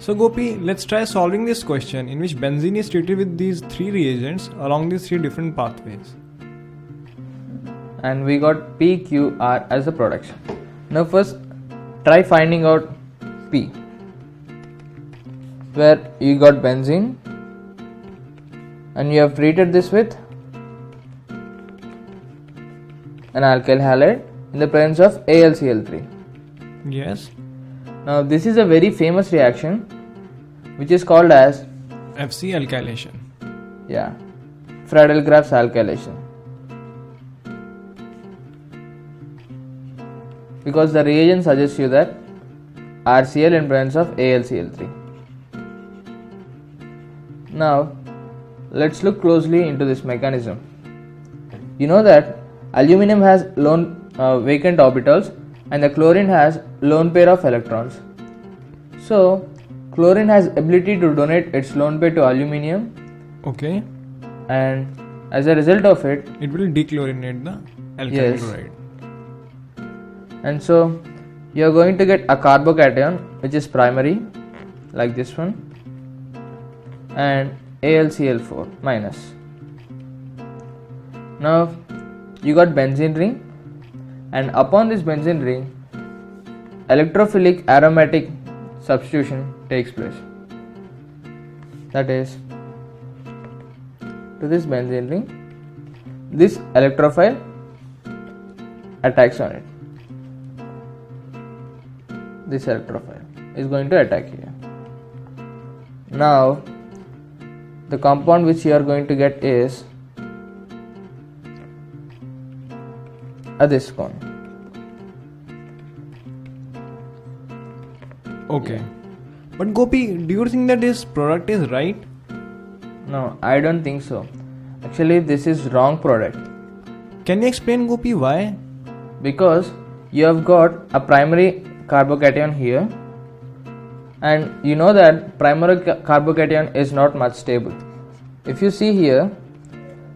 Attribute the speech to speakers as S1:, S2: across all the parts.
S1: So Gopi, let's try solving this question in which benzene is treated with these three reagents along these three different pathways.
S2: And we got P, Q, R as the production. Now first try finding out P, where you got benzene and you have treated this with an alkyl halide in the presence of AlCl3.
S1: Yes.
S2: Now this is a very famous reaction which is called as
S1: FC alkylation.
S2: Friedel-Crafts alkylation, because the reagent suggests you that RCl in presence of AlCl3. Now let's look closely into this mechanism. You know that aluminum has lone vacant orbitals and the chlorine has lone pair of electrons. So chlorine has ability to donate its lone pair to aluminum.
S1: Okay.
S2: And as a result of it
S1: will dechlorinate the alkyl chloride.
S2: And so you are going to get a carbocation which is primary, like this one, and AlCl4 minus. Now you got benzene ring, and upon this benzene ring electrophilic aromatic substitution takes place. That is, to this benzene ring, this electrophile attacks on it. This electrophile is going to attack here. Now the compound which you are going to get is this one.
S1: Okay. But Gopi, do you think that this product is right?
S2: No, I don't think so. Actually, this is wrong product.
S1: Can you explain, Gopi, why?
S2: Because you have got a primary carbocation here, and you know that primary carbocation is not much stable. If you see here,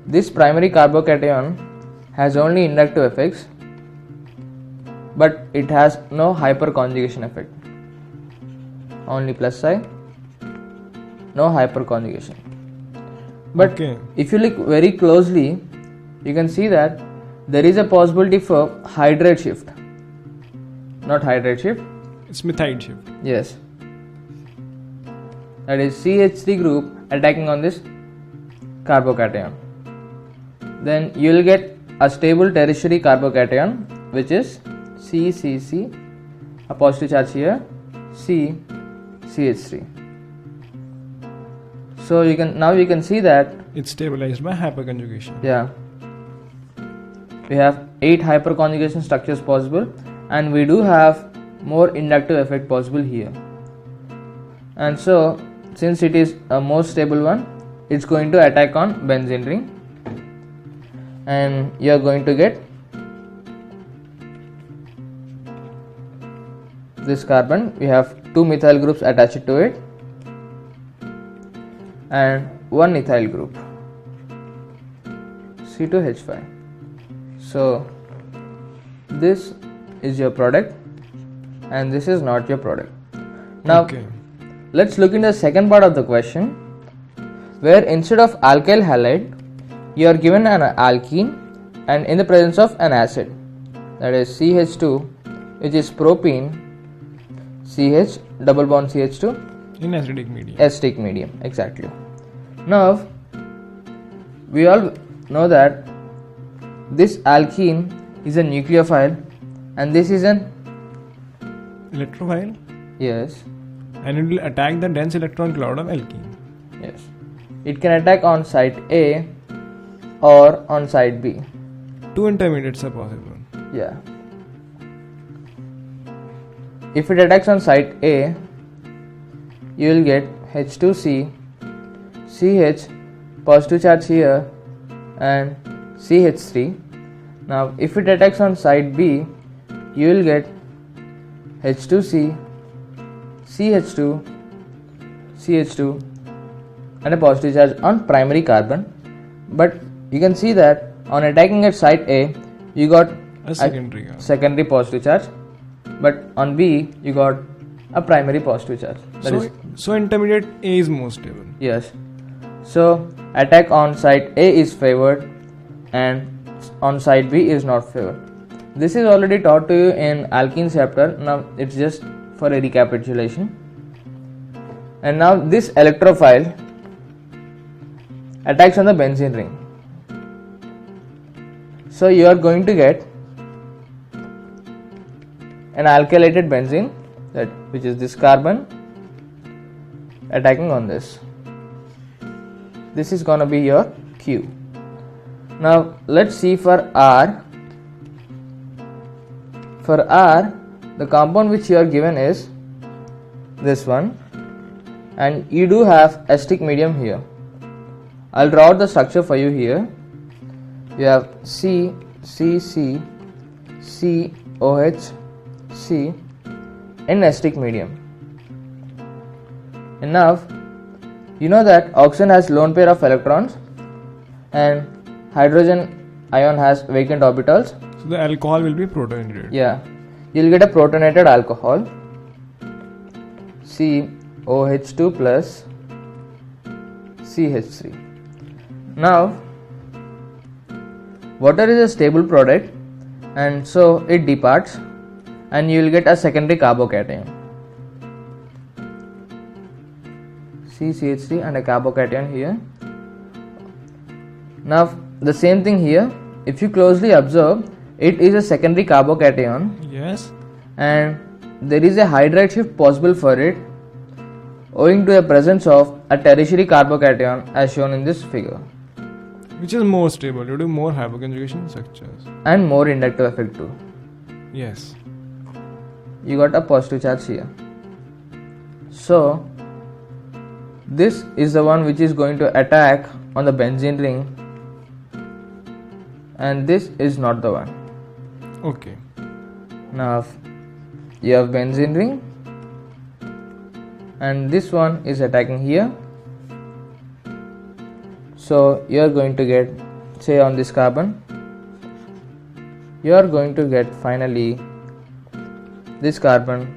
S2: this primary carbocation has only inductive effects, but it has no hyperconjugation effect. Only plus side, no hyperconjugation. But if you look very closely, you can see that there is a possibility for hydride shift. Not hydride shift,
S1: it's methide shift.
S2: Yes. That is CH3 group attacking on this carbocation. Then you will get a stable tertiary carbocation which is CCC, a positive charge here, CH3. So you can see that
S1: it's stabilized by hyperconjugation.
S2: We have 8 hyperconjugation structures possible, and we do have more inductive effect possible here. And so since it is a more stable one, it's going to attack on benzene ring, and you are going to get this carbon. We have 2 methyl groups attached to it and 1 ethyl group, C2H5. So this is your product and this is not your product. Now let's look into the second part of the question, where instead of alkyl halide you are given an alkene and in the presence of an acid, that is CH2, which is propene, CH double bond CH2
S1: in acidic medium.
S2: Acidic medium, exactly. Now we all know that this alkene is a nucleophile and this is an
S1: electrophile.
S2: Yes.
S1: And it will attack the dense electron cloud of alkene.
S2: Yes. It can attack on site A or on site B.
S1: 2 intermediates are possible.
S2: Yeah. If it attacks on site A, you will get H2C, CH, positive charge here, and CH3. Now if it attacks on site B, you will get H2C, CH2, CH2 and a positive charge on primary carbon. But you can see that on attacking at site A, you got
S1: a secondary
S2: positive charge, but on B you got a primary positive charge.
S1: So intermediate A is more stable.
S2: Yes. So attack on site A is favored and on site B is not favored. This is already taught to you in alkenes chapter. Now it's just for a recapitulation. And now this electrophile attacks on the benzene ring. So you are going to get an alkylated benzene, which is this carbon, attacking on this. This is gonna be your Q. Now let's see for R. For R, the compound which you are given is this one, and you do have acetic medium here. I'll draw out the structure for you here. You have C, C, C, C, OH, C in acetic medium. And now you know that oxygen has lone pair of electrons and hydrogen ion has vacant orbitals.
S1: So the alcohol will be protonated.
S2: Yeah, you'll get a protonated alcohol, COH2 plus CH3. Now water is a stable product, and so it departs and you will get a secondary carbocation, CCH3 and a carbocation here. Now the same thing here, if you closely observe, it is a secondary carbocation.
S1: Yes.
S2: And there is a hydride shift possible for it owing to the presence of a tertiary carbocation as shown in this figure.
S1: Which is more stable due to more hyperconjugation structures.
S2: And more inductive effect too.
S1: Yes.
S2: You got a positive charge here. So this is the one which is going to attack on the benzene ring, and this is not the one.
S1: Okay.
S2: Now you have benzene ring and this one is attacking here. So you are going to get, say on this carbon, you are going to get finally this carbon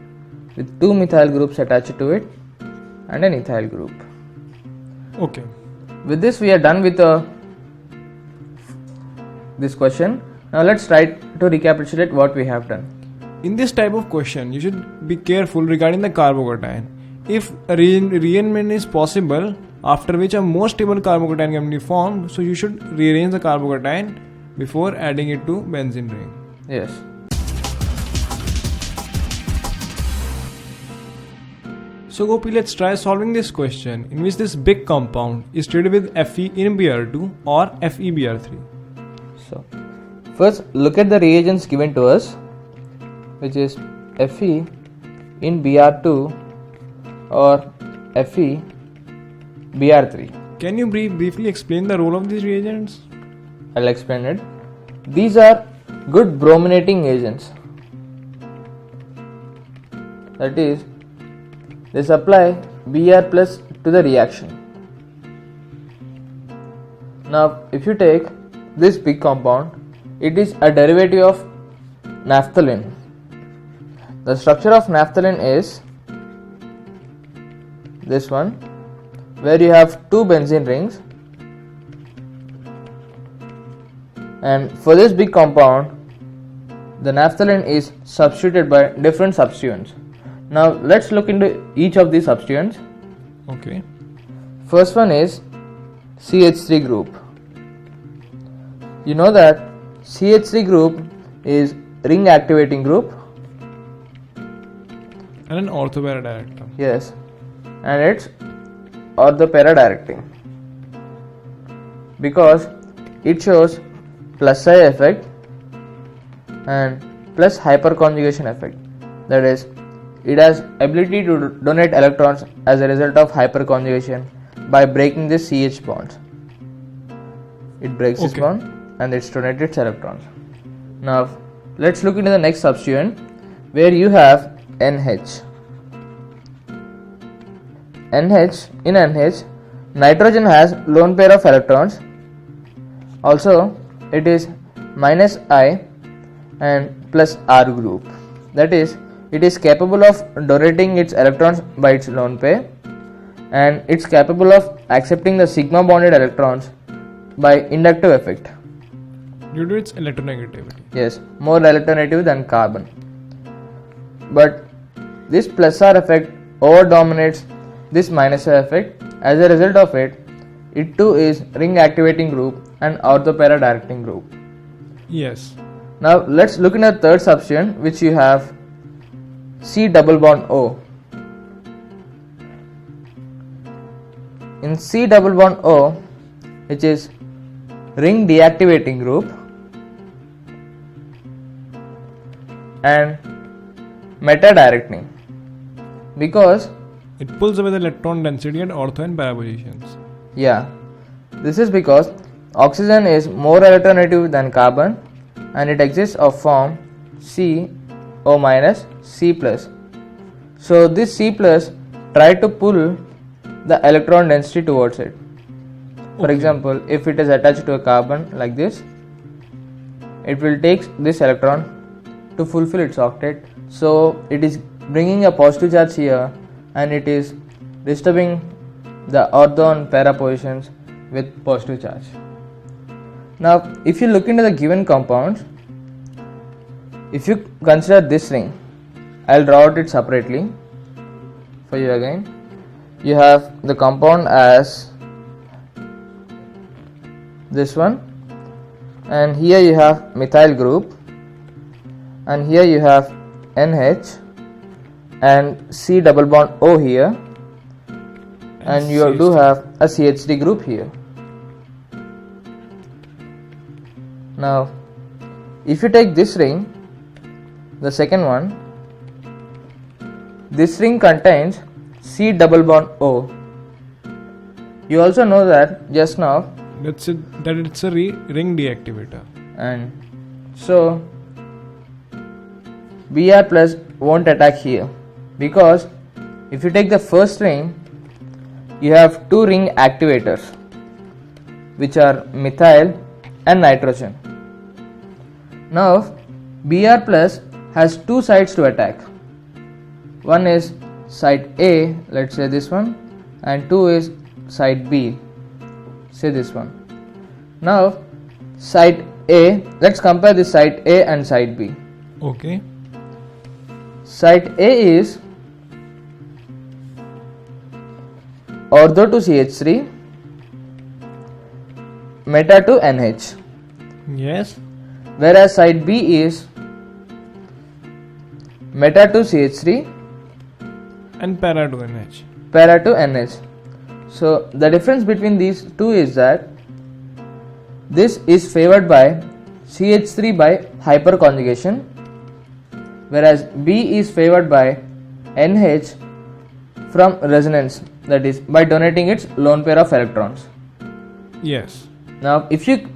S2: with two methyl groups attached to it and an ethyl group.
S1: Okay.
S2: With this we are done with this question. Now let's try to recapitulate what we have done.
S1: In this type of question, you should be careful regarding the carbocation. If a rearrangement is possible, after which a more stable carbocation can be formed, so you should rearrange the carbocation before adding it to benzene ring.
S2: Yes.
S1: So Gopi, let's try solving this question in which this big compound is treated with Fe in Br2 or FeBr3.
S2: So first look at the reagents given to us, which is Fe in Br2 or Fe Br3.
S1: Can you briefly explain the role of these reagents?
S2: I'll explain it. These are good brominating agents. That is, they supply Br plus to the reaction. Now if you take this big compound, it is a derivative of naphthalene. The structure of naphthalene is this one, where you have two benzene rings, and for this big compound the naphthalene is substituted by different substituents. Now let's look into each of these substituents.
S1: Okay.
S2: First one is CH3 group. You know that CH3 group is ring activating group.
S1: And an orthopara director.
S2: Yes, and it's orthopara directing because it shows plus psi effect and plus hyperconjugation effect. That is, it has ability to donate electrons as a result of hyperconjugation by breaking the CH bonds. It breaks this bond and it's donated its electrons. Now let's look into the next substituent where you have NH. In NH, nitrogen has lone pair of electrons. Also, it is minus I and plus R group. That is, it is capable of donating its electrons by its lone pair, and it's capable of accepting the sigma bonded electrons by inductive effect.
S1: Due to its electronegativity.
S2: Yes, more electronegative than carbon. But this plus R effect over dominates this minus R effect. As a result of it, it too is ring activating group and orthopara directing group.
S1: Yes.
S2: Now let's look at the third substituent, which you have C double bond O. In C double bond O, which is ring deactivating group and meta directing, because
S1: it pulls away the electron density at ortho and para positions.
S2: Yeah, this is because oxygen is more electronegative than carbon, and it exists of form CO minus C plus. So this C plus try to pull the electron density towards it. For example, if it is attached to a carbon like this, it will take this electron to fulfill its octet. So it is bringing a positive charge here, and it is disturbing the ortho and para positions with positive charge. Now if you look into the given compounds, if you consider this ring, I'll draw it separately for you again. You have the compound as this one, and here you have methyl group, and here you have NH and C double bond O here, and you do have a CH3 group here. Now if you take this ring, the second one, this ring contains C double bond O. You also know that just now
S1: That's it, that it's a ring deactivator.
S2: And so Br plus won't attack here, because if you take the first ring, you have two ring activators, which are methyl and nitrogen. Now Br plus has two sides to attack. One is side A, let's say this one, and two is side B, say this one. Now side A, let's compare this side A and side B.
S1: Okay.
S2: Side A is ortho to CH3, meta to NH.
S1: Yes.
S2: Whereas side B is meta to CH3
S1: And para to NH.
S2: para to NH. So the difference between these two is that this is favored by CH3 by hyperconjugation, whereas B is favored by NH from resonance, that is by donating its lone pair of electrons.
S1: Yes.
S2: Now if you,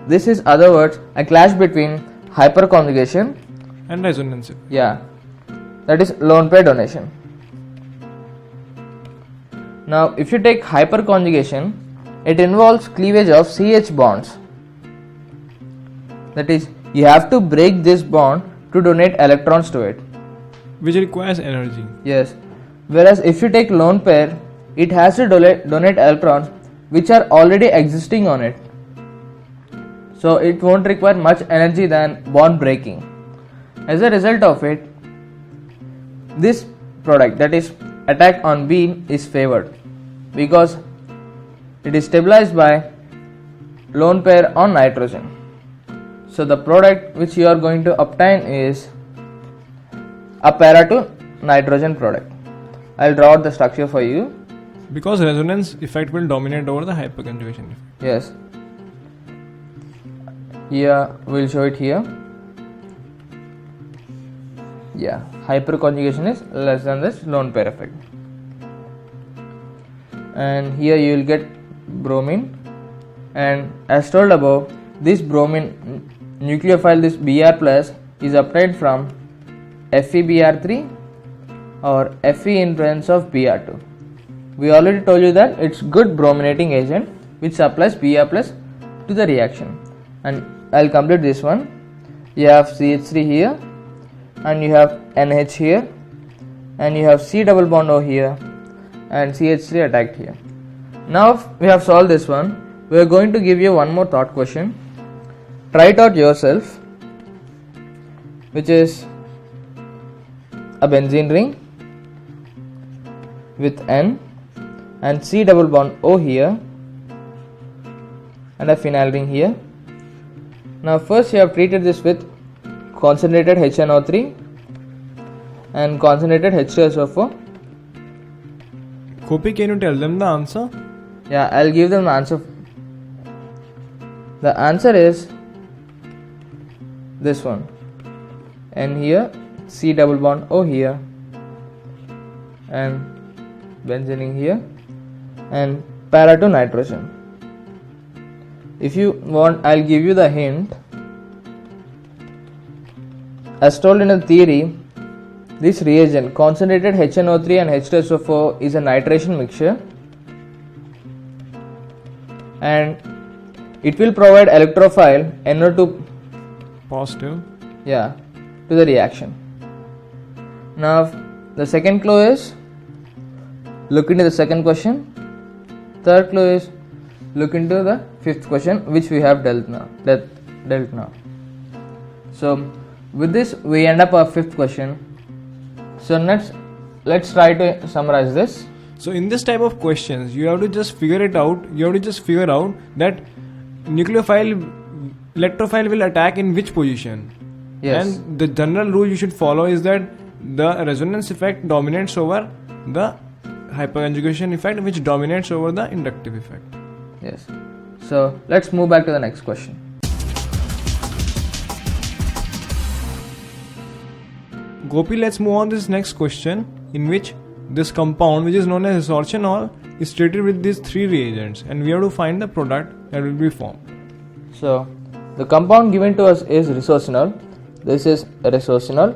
S2: this is other words a clash between hyperconjugation,
S1: And resonance.
S2: yeah, that is lone pair donation. Now if you take hyperconjugation, it involves cleavage of CH bonds, that is you have to break this bond to donate electrons to it.
S1: Which requires energy.
S2: Yes, whereas if you take lone pair, it has to donate electrons which are already existing on it, so it won't require much energy than bond breaking. As a result of it, this product, that is attack on B, is favored because it is stabilized by lone pair on nitrogen. So the product which you are going to obtain is a para to nitrogen product. I'll draw out the structure for you.
S1: Because resonance effect will dominate over the hyperconjugation effect.
S2: Yes, here we'll show it here. Yeah, hyperconjugation is less than this lone pair effect. And here you will get bromine, and as told above, this bromine nucleophile, this Br plus, is obtained from FeBr3 or Fe in presence of Br2. We already told you that it's good brominating agent which supplies Br plus to the reaction. And I'll complete this one. You have CH3 here, and you have NH here, and you have C double bond O here, and CH3 attacked here. Now we have solved this one. We are going to give you one more thought question. Try it out yourself, which is a benzene ring with N and C double bond O here and a phenyl ring here. Now first you have treated this with concentrated HNO3 and concentrated H2SO4.
S1: Gopi, can you tell them the answer?
S2: Yeah, I'll give them the answer. The answer is this one. N here, C double bond O here, and benzene here, and para to nitrogen. If you want, I'll give you the hint. As told in the theory, this reagent, concentrated HNO3 and H2SO4, is a nitration mixture, and it will provide electrophile NO2
S1: Positive.
S2: to the reaction. Now the second clue is look into the second question. Third clue is look into the fifth question, which we have dealt now. So with this we end up our fifth question. So let's try to summarize this.
S1: So in this type of questions, you have to just figure it out. You have to just figure out that electrophile will attack in which position.
S2: Yes.
S1: And the general rule you should follow is that the resonance effect dominates over the hyperconjugation effect, which dominates over the inductive effect.
S2: Yes. So let's move back to the next question.
S1: Gopi, let's move on to this next question, in which this compound, which is known as resorcinol, is treated with these three reagents, and we have to find the product that will be formed.
S2: So the compound given to us is resorcinol. This is resorcinol.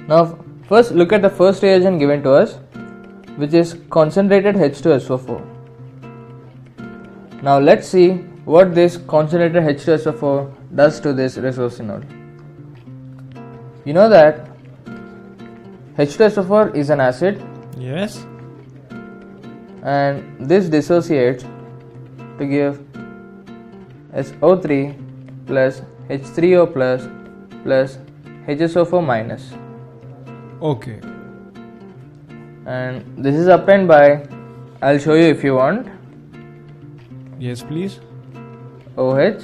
S2: Now first look at the first reagent given to us, which is concentrated H2SO4. Now let's see what this concentrated H2SO4 does to this resorcinol. You know that H2SO4 is an acid,
S1: Yes.
S2: and this dissociates to give SO3 plus H3O plus HSO4 minus.
S1: Okay.
S2: And this is obtained by, I'll show you if you want,
S1: Yes, please.
S2: OH,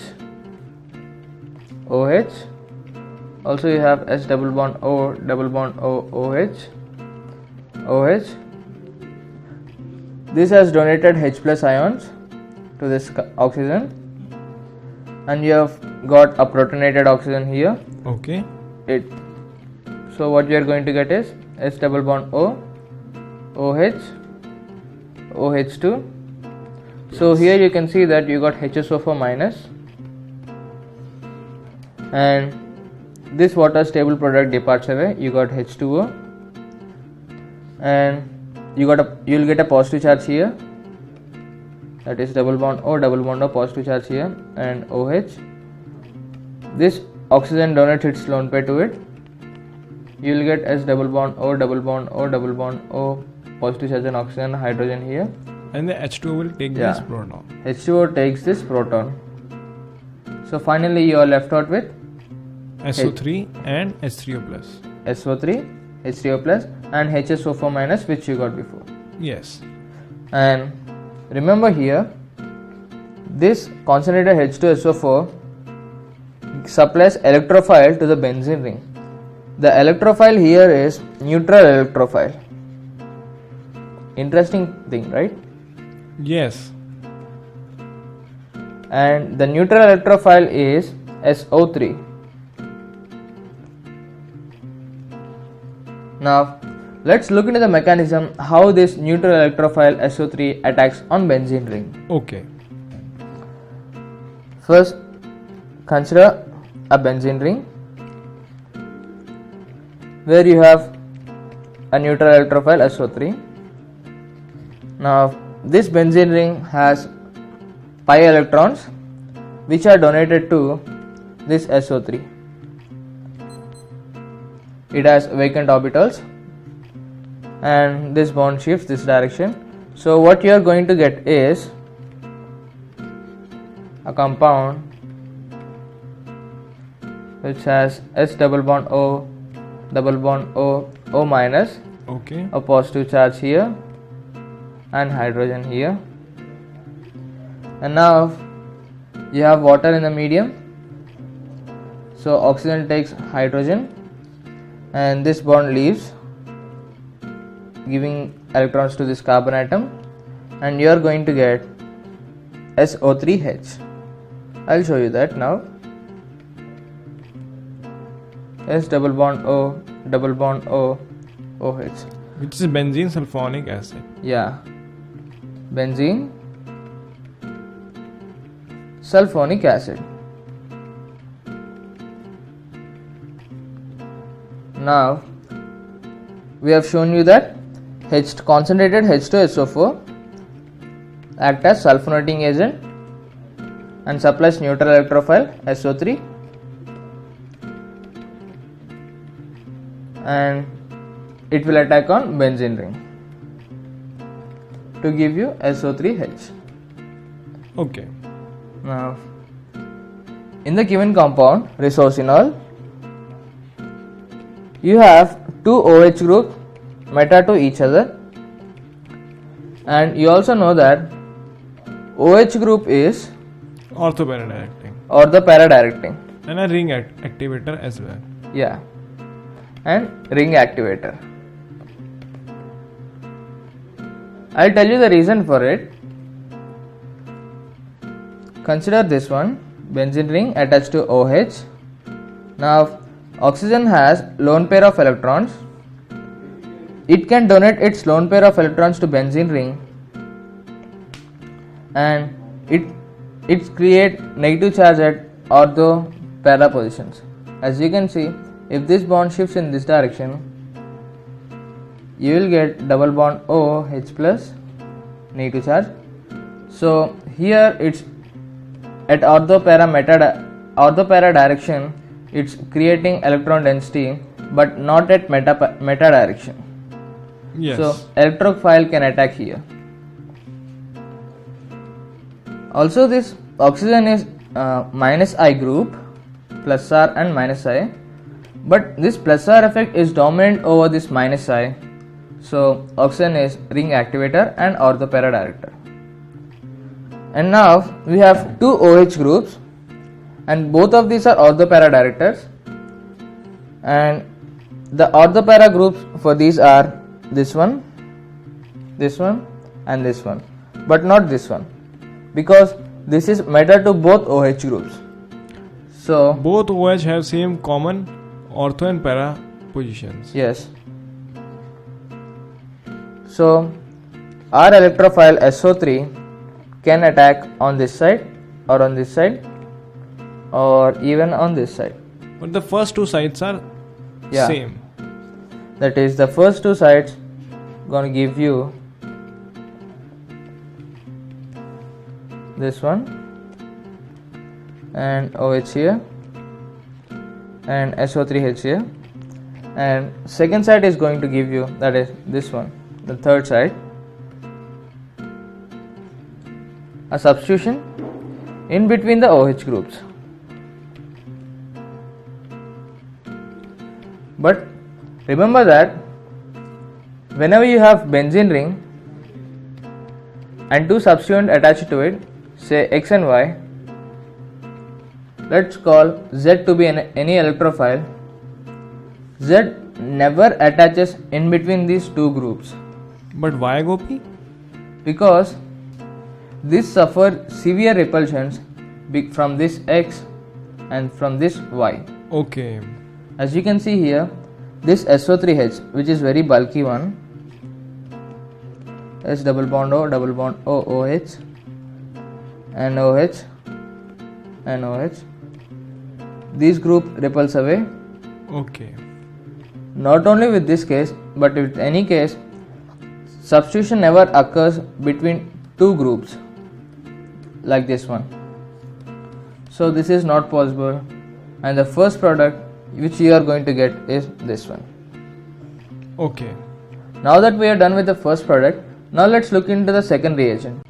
S2: also you have S double bond O, double bond O, OH. This has donated H plus ions to this oxygen, and you have got a protonated oxygen here.
S1: Okay.
S2: So what you are going to get is S double bond O, OH, OH2. So here you can see that you got HSO4 minus, and this water stable product departs away. You got H2O, and you'll get a positive charge here. That is double bond O, positive charge here, and OH. This oxygen donates its lone pair to it. You will get S double bond O, positive charge and oxygen, hydrogen here.
S1: And the H2O will take this proton.
S2: H2O takes this proton. So finally you are left out with
S1: SO3 and H3O plus.
S2: SO3, H3O plus, and HSO4 minus, which you got before.
S1: Yes.
S2: And remember here, this concentrated H2SO4 supplies electrophile to the benzene ring. The electrophile here is neutral electrophile. Interesting thing, right?
S1: Yes.
S2: And the neutral electrophile is SO3. Now let's look into the mechanism how this neutral electrophile SO3 attacks on benzene ring.
S1: Okay.
S2: First, consider a benzene ring where you have a neutral electrophile SO3. Now this benzene ring has pi electrons which are donated to this SO3. it has vacant orbitals, and this bond shifts this direction. So what you are going to get is a compound which has S double bond O, double bond O, O minus,
S1: Okay.
S2: a positive charge here and hydrogen here. And now you have water in the medium, so oxygen takes hydrogen and this bond leaves, giving electrons to this carbon atom, and you are going to get SO3H. I'll show you that now. S double bond O, double bond O, OH.
S1: Which is benzene sulfonic acid.
S2: Yeah, benzene sulfonic acid. Now we have shown you that concentrated H2SO4 act as sulfonating agent and supplies neutral electrophile SO3, and it will attack on benzene ring to give you SO3H.
S1: Okay.
S2: Now, in the given compound resorcinol, you have two OH groups meta to each other, and you also know that OH group is
S1: Ortho-para-directing.
S2: ortho-para-directing.
S1: And a ring activator as well.
S2: Yeah, and ring activator. I'll tell you the reason for it. Consider this one, benzene ring attached to OH. Now oxygen has lone pair of electrons. It can donate its lone pair of electrons to benzene ring, and it create negative charge at ortho para positions. As you can see, if this bond shifts in this direction, you will get double bond OH plus negative charge. So here it's at ortho para direction, it's creating electron density, but not at meta direction.
S1: Yes.
S2: So electrophile can attack here. Also, this oxygen is minus I group, plus R and minus I, but this plus R effect is dominant over this minus I. So oxygen is ring activator and ortho-para director. And now we have two OH groups, and both of these are ortho-para directors, and the ortho-para groups for these are this one, and this one, but not this one, because this is meta to both OH groups. So
S1: both OH have same common ortho and para positions.
S2: yes. So our electrophile SO3 can attack on this side or on this side or even on this side.
S1: But the first two sides are
S2: Yeah.
S1: same.
S2: That is, the first two sides gonna give you this one and OH here and SO3H here, and second side is going to give you, that is this one, the third side, a substitution in between the OH groups. But remember that whenever you have benzene ring and two substituents attached to it, say X and Y, let's call Z to be any electrophile, Z never attaches in between these two groups,
S1: But why, Gopi?
S2: because this suffer severe repulsions from this X and from this Y.
S1: Okay.
S2: As you can see here, this SO3H, which is very bulky one, S double bond O, double bond O, OH, and OH, and OH. These group repulse away.
S1: Okay.
S2: Not only with this case, but with any case, substitution never occurs between two groups like this one. So this is not possible, and the first product which you are going to get is this one.
S1: Okay.
S2: Now that we are done with the first product, now let's look into the second reagent.